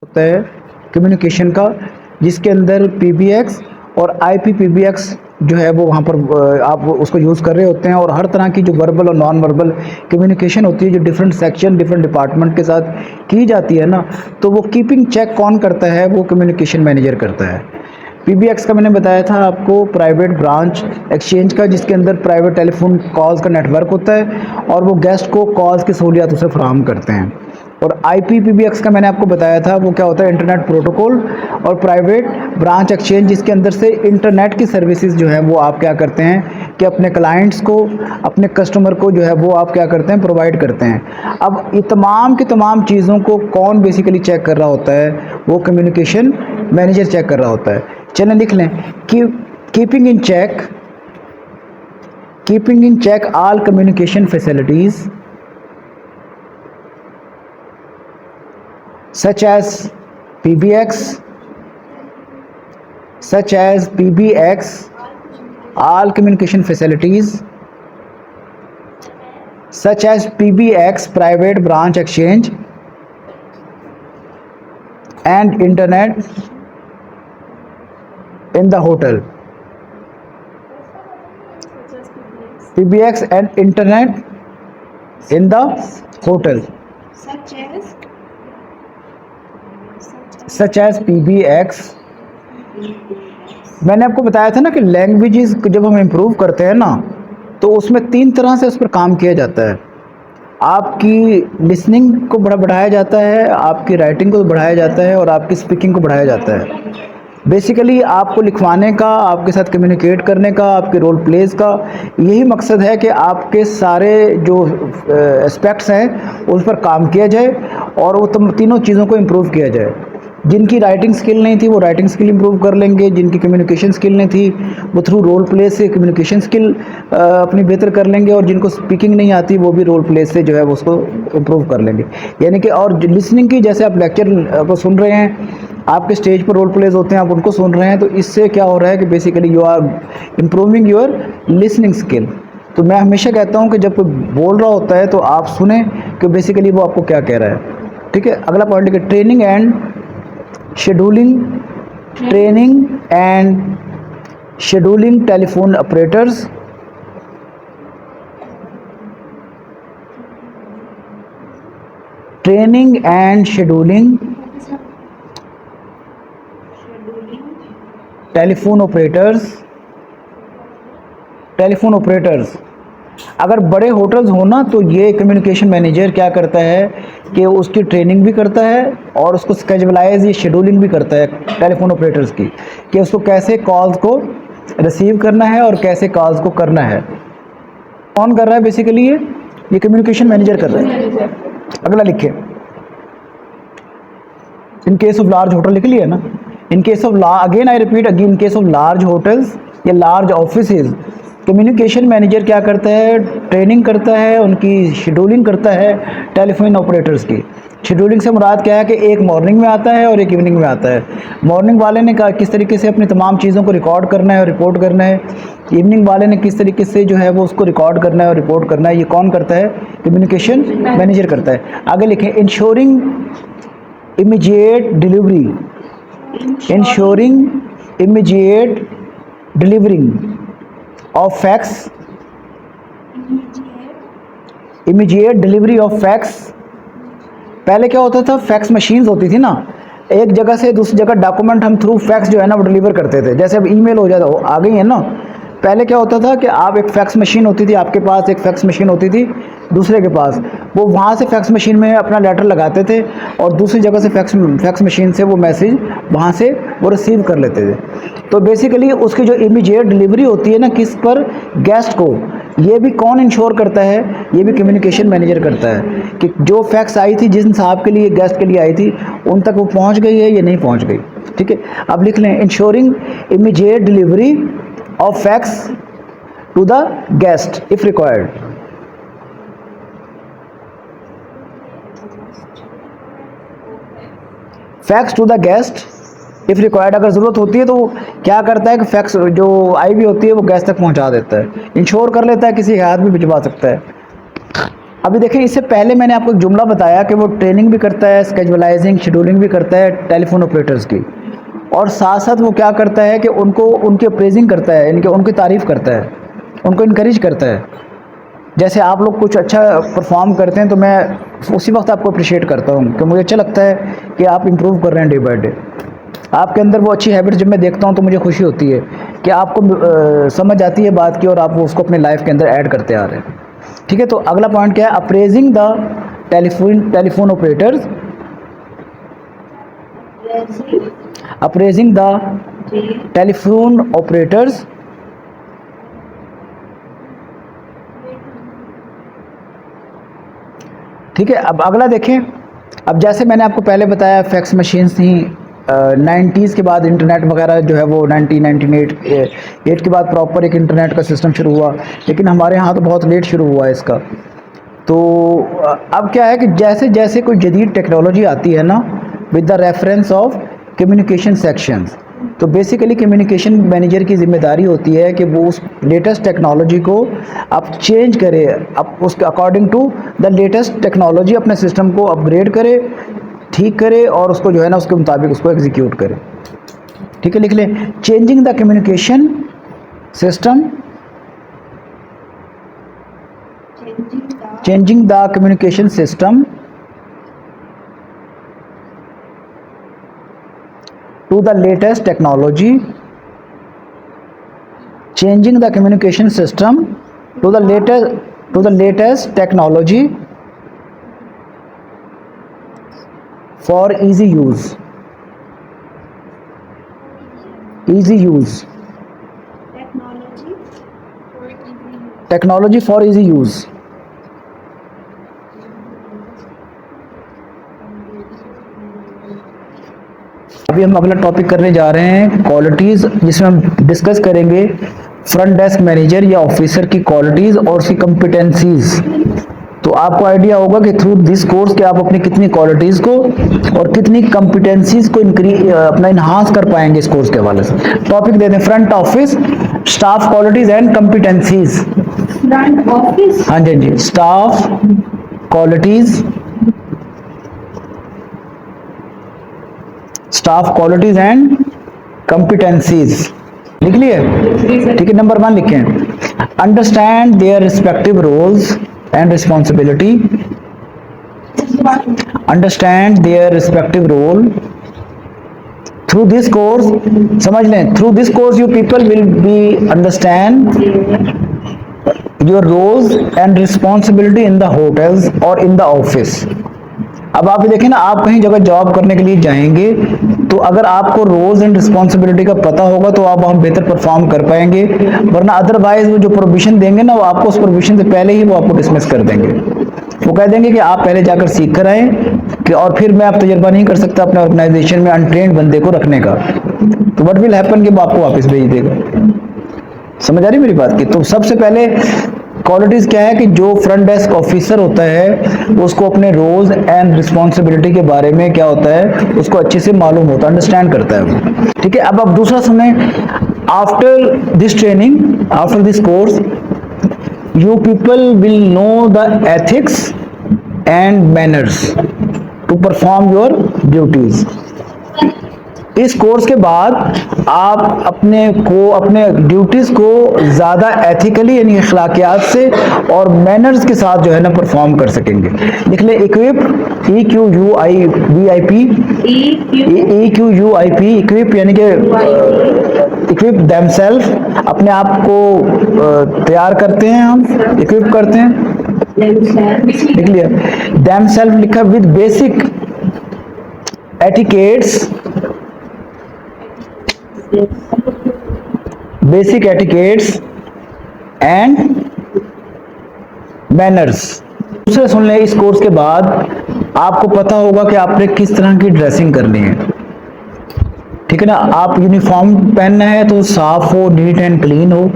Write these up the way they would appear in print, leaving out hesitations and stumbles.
होता है कम्युनिकेशन का, जिसके अंदर पीबीएक्स और आईपीपीबीएक्स जो है वो वहाँ पर आप उसको यूज़ कर रहे होते हैं। और हर तरह की जो वर्बल और नॉन वर्बल कम्युनिकेशन होती है जो डिफरेंट सेक्शन डिफरेंट डिपार्टमेंट के साथ की जाती है ना, तो वो कीपिंग चेक कौन करता है? वो कम्युनिकेशन मैनेजर करता है। पीबीएक्स का मैंने बताया था आपको, प्राइवेट ब्रांच एक्सचेंज का, जिसके अंदर प्राइवेट टेलीफोन कॉल्स का नेटवर्क होता है और वो गेस्ट को कॉल्स की सहूलियत उसे फराहम करते हैं। और आईपीपीबीएक्स का मैंने आपको बताया था, वो क्या होता है? Internet protocol. और प्राइवेट ब्रांच एक्सचेंज, जिसके अंदर से इंटरनेट की सर्विसेज जो है वो आप क्या करते हैं कि अपने क्लाइंट्स को, अपने कस्टमर को जो है वो आप क्या करते हैं? प्रोवाइड करते हैं। अब ये तमाम की तमाम चीज़ों को कौन बेसिकली चेक कर रहा होता है? वो कम्युनिकेशन मैनेजर चेक कर रहा होता है। चलें लिख लें कि keeping in check all communication facilities such as PBX, all communication facilities such as PBX, private branch exchange, and internet in the hotel. PBX and internet in the hotel. Such as PBX। मैंने आपको बताया था ना कि languages जब हम improve करते हैं ना, तो उसमें 3 तरह से उस पर काम किया जाता है। आपकी लिसनिंग को बढ़ाया जाता है, आपकी राइटिंग को बढ़ाया जाता है और आपकी स्पीकिंग को बढ़ाया जाता है। बेसिकली आपको लिखवाने का, आपके साथ कम्युनिकेट करने का, आपके रोल प्लेस का यही मकसद है कि आपके सारे जो एस्पेक्ट्स हैं उस पर काम किया जाए और वो तीनों चीज़ों को इम्प्रूव किया जाए। जिनकी राइटिंग स्किल नहीं थी वो राइटिंग स्किल इम्प्रूव कर लेंगे, जिनकी कम्युनिकेशन स्किल नहीं थी वो थ्रू रोल प्ले से कम्युनिकेशन स्किल अपनी बेहतर कर लेंगे, और जिनको स्पीकिंग नहीं आती वो भी रोल प्ले से जो है वो उसको इम्प्रूव कर लेंगे। यानी कि और लिसनिंग की, जैसे आप लेक्चर को सुन रहे हैं, आपके स्टेज पर रोल प्लेज होते हैं, आप उनको सुन रहे हैं, तो इससे क्या हो रहा है कि basically you are improving your listening skill. तो मैं हमेशा कहता हूँ कि जब कोई बोल रहा होता है तो आप सुने कि बेसिकली वो आपको क्या कह रहा है। ठीक है, अगला पॉइंट लिखिए, training and scheduling telephone operators telephone operators. अगर बड़े होटल्स हो ना, तो ये कम्युनिकेशन मैनेजर क्या करता है कि उसकी ट्रेनिंग भी करता है और उसको स्केजुलाइज, ये शेड्यूलिंग भी करता है टेलीफोन ऑपरेटर्स की, कि उसको कैसे कॉल्स को रिसीव करना है और कैसे कॉल्स को करना है। कौन कर रहा है? बेसिकली ये कम्युनिकेशन मैनेजर कर रहा है। अगला लिखिए, in case of large hotel लिख लिया ना। In case of again I repeat, in case of large hotels या लार्ज ऑफिसेज, कम्युनिकेशन मैनेजर क्या करता है? ट्रेनिंग करता है, उनकी शेड्यूलिंग करता है टेलीफोन ऑपरेटर्स की। शेड्यूलिंग से मुराद क्या है कि एक मॉर्निंग में आता है और एक इवनिंग में आता है। मॉर्निंग वाले ने किस तरीके से अपनी तमाम चीज़ों को रिकॉर्ड करना है और रिपोर्ट करना है, इवनिंग वाले ने किस तरीके से जो है वो उसको रिकॉर्ड करना है और रिपोर्ट करना है। ये कौन करता है? कम्युनिकेशन मैनेजर करता है। आगे लिखें, ensuring immediate delivery of fax, immediate delivery of fax. पहले क्या होता था? फैक्स मशीन्स होती थी ना, एक जगह से दूसरी जगह डॉक्यूमेंट हम थ्रू फैक्स जो है ना वो डिलीवर करते थे। जैसे अब ईमेल हो जाता, आ गई है ना। पहले क्या होता था कि आप एक फैक्स मशीन होती थी आपके पास, एक फैक्स मशीन होती थी दूसरे के पास, वो वहाँ से फैक्स मशीन में अपना लेटर लगाते थे और दूसरी जगह से फैक्स मशीन से वो मैसेज वहाँ से वो रिसीव कर लेते थे। तो बेसिकली उसकी जो इमीडिएट डिलीवरी होती है ना, किस पर? गेस्ट को। ये भी कौन इंश्योर करता है? ये भी कम्युनिकेशन मैनेजर करता है कि जो फैक्स आई थी, जिस साहब के लिए, गेस्ट के लिए आई थी, उन तक वो पहुँच गई है या नहीं पहुँच गई। ठीक है, अब लिख लें, ensuring immediate delivery of fax to the guest if required। Fax to the guest if required, अगर ज़रूरत होती है तो क्या करता है कि फैक्स जो आई भी होती है वो गेस्ट तक पहुंचा देता है, इंश्योर कर लेता है, किसी के हाथ भी भिजवा सकता है। अभी देखिए, इससे पहले मैंने आपको एक जुमला बताया कि वो ट्रेनिंग भी करता है, स्केजुअलाइजिंग शेड्यूलिंग भी करता है टेलीफोन ऑपरेटर्स की, और साथ साथ वो क्या करता है कि उनको उनकी अप्रेजिंग करता है, इनके उनकी तारीफ़ करता है, उनको इनकरेज करता है। जैसे आप लोग कुछ अच्छा परफॉर्म करते हैं तो मैं उसी वक्त आपको अप्रिशिएट करता हूँ कि मुझे अच्छा लगता है कि आप इम्प्रूव कर रहे हैं डे बाय डे। आपके अंदर वो अच्छी हैबिट जब मैं देखता हूँ तो मुझे खुशी होती है कि आपको समझ आती है बात की और आप वो उसको अपने लाइफ के अंदर ऐड करते आ रहे हैं। ठीक है, तो अगला पॉइंट क्या है? Appraising the telephone operators, appraising the telephone operators ठीक है। अब अगला देखें। अब जैसे मैंने आपको पहले बताया फैक्स मशीन्स थी, 90s के बाद इंटरनेट वगैरह जो है वो 1998 के बाद प्रॉपर एक इंटरनेट का सिस्टम शुरू हुआ, लेकिन हमारे यहाँ तो बहुत लेट शुरू हुआ है इसका। तो अब क्या है कि जैसे जैसे कोई जदीद टेक्नोलॉजी आती है ना, with the reference of communication sections, तो बेसिकली कम्युनिकेशन मैनेजर की ज़िम्मेदारी होती है कि वो उस लेटेस्ट टेक्नोलॉजी को आप चेंज करे, आप उसके according to the latest technology अपने सिस्टम को अपग्रेड करे, ठीक करे, और उसको जो है ना उसके मुताबिक उसको एग्जीक्यूट करे। ठीक है, लिख लें, changing the communication system, changing the communication system to the latest technology, changing the communication system to the latest technology for easy use, technology for easy use। अभी हम अगला टॉपिक करने जा रहे हैं क्वालिटीज़, जिसमें हम डिस्कस करेंगे फ्रंट डेस्क मैनेजर या ऑफिसर की क्वालिटीज़ और उसकी कॉम्पिटेंसीज। तो आपको आइडिया होगा कि थ्रू दिस कोर्स के आप अपनी कितनी क्वालिटीज़ को और कितनी कॉम्पिटेंसीज को अपना इन्हांस कर पाएंगे इस कोर्स के हवाले से। टॉपिक दे दें, front office staff qualities and competencies. Front office, हाँ जी, staff qualities, staff qualities and competencies. लिख लिए? ठीक है, नंबर 1 लिखें, understand their respective roles and responsibility, understand their respective role. Through this course, समझ लें, through this course you people will be understand your roles and responsibility in the hotels और in the office. अब आप देखें ना, आप कहीं जगह जॉब करने के लिए जाएंगे तो अगर आपको रोल्स एंड रिस्पॉन्सिबिलिटी का पता होगा तो आप वहाँ बेहतर परफॉर्म कर पाएंगे, वरना अदरवाइज वो जो प्रोविजन देंगे ना, वो आपको उस प्रोविजन से पहले ही वो आपको डिसमिस कर देंगे। वो कह देंगे कि आप पहले जाकर सीख कर आए कि, और फिर मैं आप तजर्बा नहीं कर सकता अपने ऑर्गेनाइजेशन में अनट्रेन्ड बंदे को रखने का। तो व्हाट विल हैपन कि वो आपको वापस भेज देगा। समझ आ रही मेरी बात की? तो सबसे पहले क्वालिटीज़ क्या है कि जो फ्रंट डेस्क ऑफिसर होता है उसको अपने रोल्स एंड रिस्पॉन्सिबिलिटी के बारे में क्या होता है उसको अच्छे से मालूम होता है, अंडरस्टैंड करता है वो। ठीक है, अब दूसरा सुने, after this training, after this course, you people will know the ethics and manners to perform your duties. इस कोर्स के बाद आप अपने ड्यूटीज को ज़्यादा एथिकली यानी अखलाकियात से और मैनर्स के साथ जो है ना परफॉर्म कर सकेंगे। लिख ले, इक्विप, EQUIP, इक्विप यानी कि इक्विप देमसेल्फ, अपने आप को तैयार करते हैं, हम इक्विप करते हैं। लिख लिया, देमसेल्फ लिखा, with basic etiquettes, basic etiquettes and manners. दूसरे सुन लें, इस कोर्स के बाद आपको पता होगा कि आपने किस तरह की ड्रेसिंग करनी है। ठीक है ना, आप यूनिफॉर्म पहनना है तो साफ हो, नीट एंड क्लीन हो।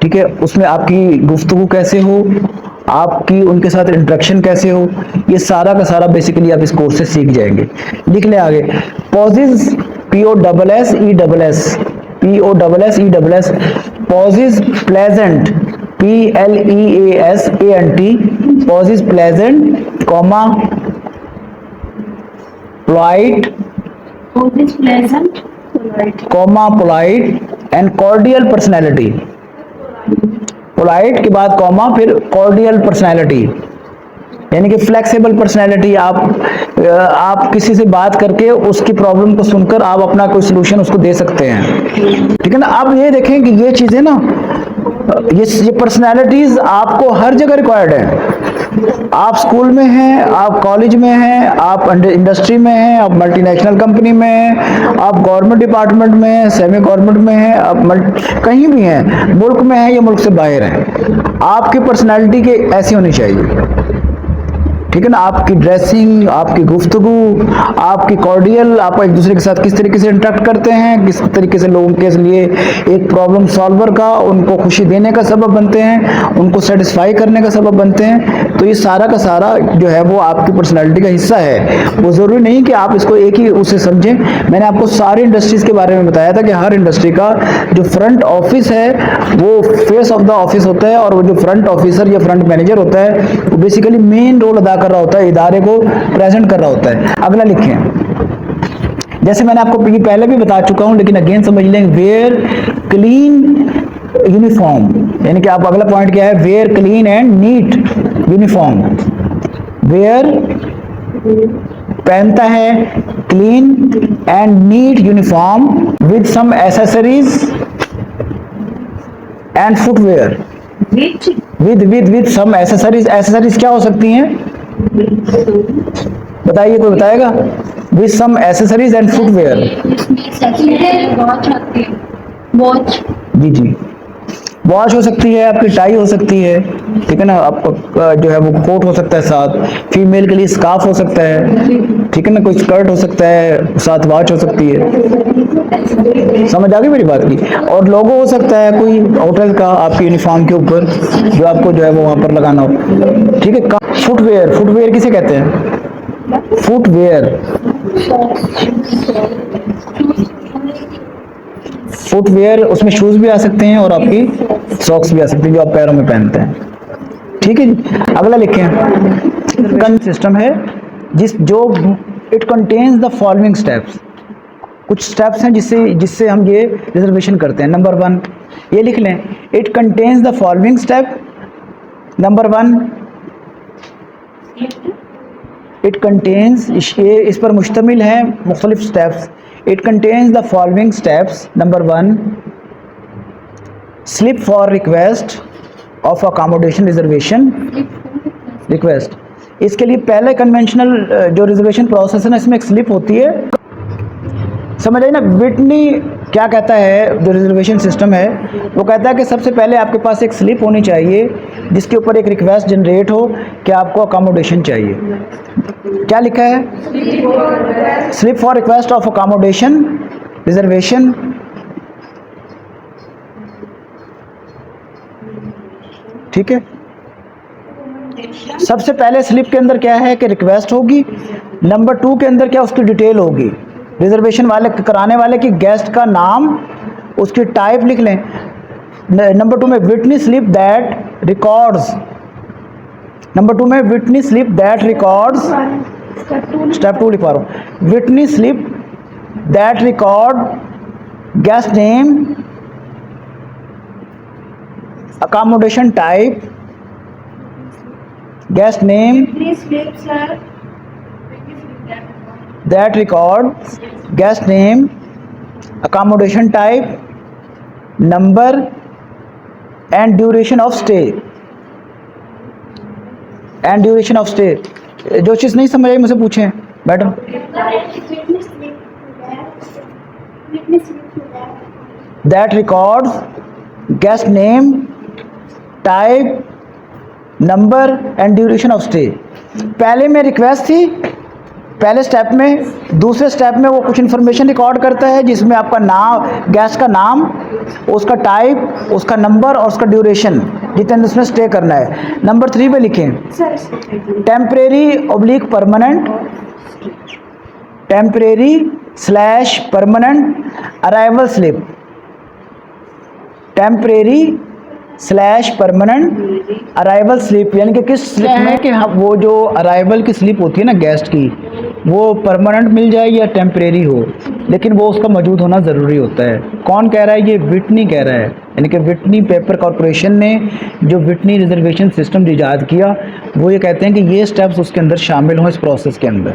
ठीक है, उसमें आपकी गुफ्तगू कैसे हो, आपकी उनके साथ इंटरेक्शन कैसे हो, ये सारा का सारा बेसिकली आप इस कोर्स से सीख जाएंगे। लिख ले आगे, possess, POSSESS, possess pleasant, PLEASANT, pose is pleasant, comma, polite, Pose is pleasant, polite. Comma, polite and cordial personality. Polite के बाद कॉमा, फिर कॉर्डियल पर्सनैलिटी, यानी कि फ्लेक्सिबल पर्सनैलिटी। आप किसी से बात करके उसकी प्रॉब्लम को सुनकर आप अपना कोई सोल्यूशन उसको दे सकते हैं, ठीक है ना। अब ये देखें कि ये चीजें ना, ये पर्सनैलिटीज आपको हर जगह रिक्वायर्ड है। आप स्कूल में हैं, आप कॉलेज में हैं, आप इंडस्ट्री में हैं, आप मल्टीनेशनल कंपनी में हैं, आप गवर्नमेंट डिपार्टमेंट में हैं, सेमी गवर्नमेंट में हैं, आप कहीं भी हैं, मुल्क में हैं या मुल्क से बाहर हैं, आपकी पर्सनैलिटी के ऐसी होनी चाहिए, ठीक है ना। आपकी ड्रेसिंग, आपकी गुफ्तगू, आपकी कॉर्डियल, आप एक दूसरे के साथ किस तरीके से इंटरेक्ट करते हैं, किस तरीके से लोगों के लिए एक प्रॉब्लम सॉल्वर का, उनको खुशी देने का सबब बनते हैं, उनको सेटिस्फाई करने का सबब बनते हैं। तो ये सारा का सारा जो है वो आपकी पर्सनैलिटी का हिस्सा है। वो ज़रूरी नहीं कि आप इसको एक ही उससे समझें। मैंने आपको सारी इंडस्ट्रीज़ के बारे में बताया था कि हर इंडस्ट्री का जो फ्रंट ऑफिस है वो फेस ऑफ द ऑफिस होता है, और वो जो फ्रंट ऑफिसर या फ्रंट मैनेजर होता है वो बेसिकली मेन रोल अदा कर रहा होता है, इदारे को प्रेजेंट कर रहा होता है। अगला लिखें, जैसे मैंने आपको पहले भी बता चुका हूं, लेकिन अगेन समझ लें, वेयर क्लीन यूनिफॉर्म, यानी कि आप अगला पॉइंट क्या है, wear clean and neat uniform. Wear पहनता है clean and neat uniform with some accessories and footwear. With some accessories, accessories क्या हो सकती हैं बताइए, कोई बताएगा? With some accessories and footwear. Watch, जी जी, वॉच हो सकती है, आपकी टाई हो सकती है, ठीक है ना, आपका जो है वो कोट हो सकता है साथ, फीमेल के लिए स्कार्फ हो सकता है, ठीक है ना, कोई स्कर्ट हो सकता है, साथ वॉच हो सकती है। समझ आ गई मेरी बात की? और लोगो हो सकता है कोई होटल का आपकी यूनिफॉर्म के ऊपर, जो आपको जो है वो वहां पर लगाना हो, ठीक है। फुटवेयर, फुटवेयर किसे कहते हैं? फुटवेयर, फुटवेयर उसमें शूज भी आ सकते हैं और आपकी सॉक्स भी आ सकती हैं जो आप पैरों में पहनते हैं, ठीक है जी। अगला लिखें, कन सिस्टम है जो it contains the following steps. कुछ स्टेप्स हैं जिससे हम ये रिजर्वेशन करते हैं। नंबर 1 ये लिख लें, it contains the following step. Number 1 it contains, ये इस पर मुश्तमिल है मुख्तलिफ steps. It contains the following steps. Number 1 slip for request of accommodation reservation request. इसके लिए पहले कन्वेंशनल जो रिजर्वेशन प्रोसेस है ना, इसमें एक स्लिप होती है, समझ आई ना। विटनी क्या कहता है, जो रिजर्वेशन सिस्टम है वो कहता है कि सबसे पहले आपके पास एक स्लिप होनी चाहिए जिसके ऊपर एक रिक्वेस्ट जनरेट हो कि आपको अकोमोडेशन चाहिए। क्या लिखा है? Slip for request of accommodation reservation. ठीक है, सबसे पहले स्लिप के अंदर क्या है कि रिक्वेस्ट होगी। नंबर 2 के अंदर क्या, उसकी डिटेल होगी, रिजर्वेशन वाले कराने वाले की गेस्ट का नाम, उसकी टाइप लिख लें। नंबर 2 में witness slip that records, number 2 में witness slip that records, step 2 लिखवा रहा हूँ, witness slip that record guest name, accommodation type, guest name that records guest name, accommodation type, number and duration of stay, and duration of stay। जो चीज़ नहीं समझ आई मुझे पूछें madam. that records guest name, type, number and duration of stay। पहले में request थी पहले step में। दूसरे स्टेप में वो कुछ इन्फॉर्मेशन रिकॉर्ड करता है जिसमें आपका नाम, गेस्ट का नाम, उसका टाइप, उसका नंबर और उसका ड्यूरेशन, जितने दिन उसने स्टे करना है। नंबर 3 पे लिखें temporary oblique permanent, temporary slash permanent arrival slip, temporary slash permanent arrival slip, यानी कि किस स्लिप में कि वो जो अराइवल की स्लिप होती है ना गेस्ट की, वो परमानेंट मिल जाए या टेम्परेरी हो, लेकिन वो उसका मौजूद होना ज़रूरी होता है। कौन कह रहा है? ये विटनी कह रहा है, यानी कि विटनी पेपर कॉरपोरेशन ने जो विटनी रिजर्वेशन सिस्टम ईजाद किया, वो ये कहते हैं कि ये स्टेप्स उसके अंदर शामिल हों इस प्रोसेस के अंदर।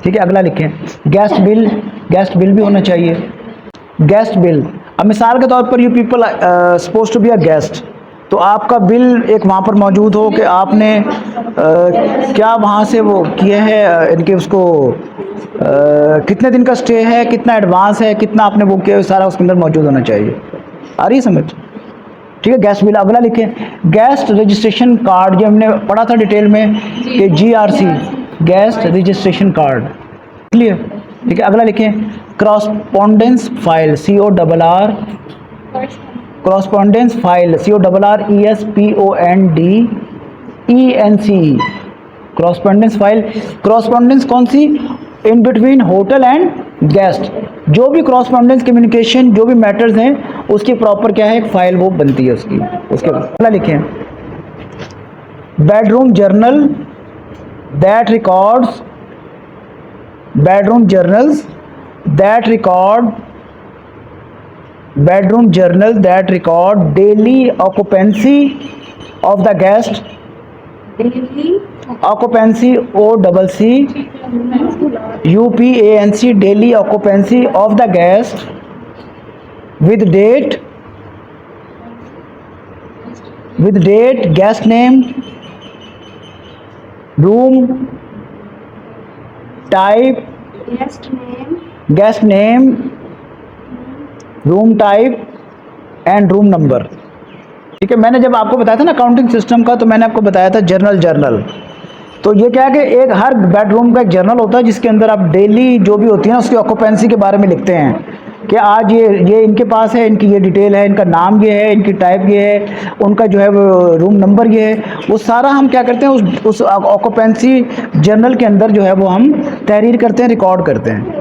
ठीक है, अगला लिखें गेस्ट बिल। गेस्ट बिल भी होना चाहिए। गेस्ट बिल, अब मिसाल के तौर पर you people suppose to be a guest, तो आपका बिल एक वहाँ पर मौजूद हो कि आपने क्या वहाँ से वो किया है, इनके उसको कितने दिन का स्टे है, कितना एडवांस है, कितना आपने वो किया है, सारा उसके अंदर मौजूद होना चाहिए। आ रही है समझ? ठीक है, गैस बिल। अगला लिखें गेस्ट रजिस्ट्रेशन कार्ड, जो हमने पढ़ा था डिटेल में कि GRC guest registration card, clear? ठीक है, अगला लिखें correspondence file, CORR correspondence file, CORRESPONDENCE correspondence file. Correspondence कौन सी? In between hotel and guest, जो भी क्रॉसपॉन्डेंस कम्युनिकेशन, जो भी मैटर्स हैं, उसकी प्रॉपर क्या है, एक फाइल वो बनती है उसकी। उसके अगला लिखें bedroom journal that records, bedroom journals that record, bedroom journal that record daily occupancy of the guest, daily occupancy OCC UPANC, daily occupancy of the guest with date, guest name, room type, guest name, room type and room number. ठीक है, मैंने जब आपको बताया था ना accounting system का, तो मैंने आपको बताया था जर्नल। तो ये क्या है कि एक हर बेडरूम का एक जर्नल होता है जिसके अंदर आप डेली जो भी होती है ना उसकी ऑक्यूपेंसी के बारे में लिखते हैं कि आज ये इनके पास है, इनकी ये डिटेल है, इनका नाम ये है, इनकी टाइप ये है, उनका जो है वो रूम नंबर ये है, वो सारा हम क्या करते हैं उस ऑक्यूपेंसी जर्नल के अंदर जो है वो हम तहरीर करते हैं, रिकॉर्ड करते हैं।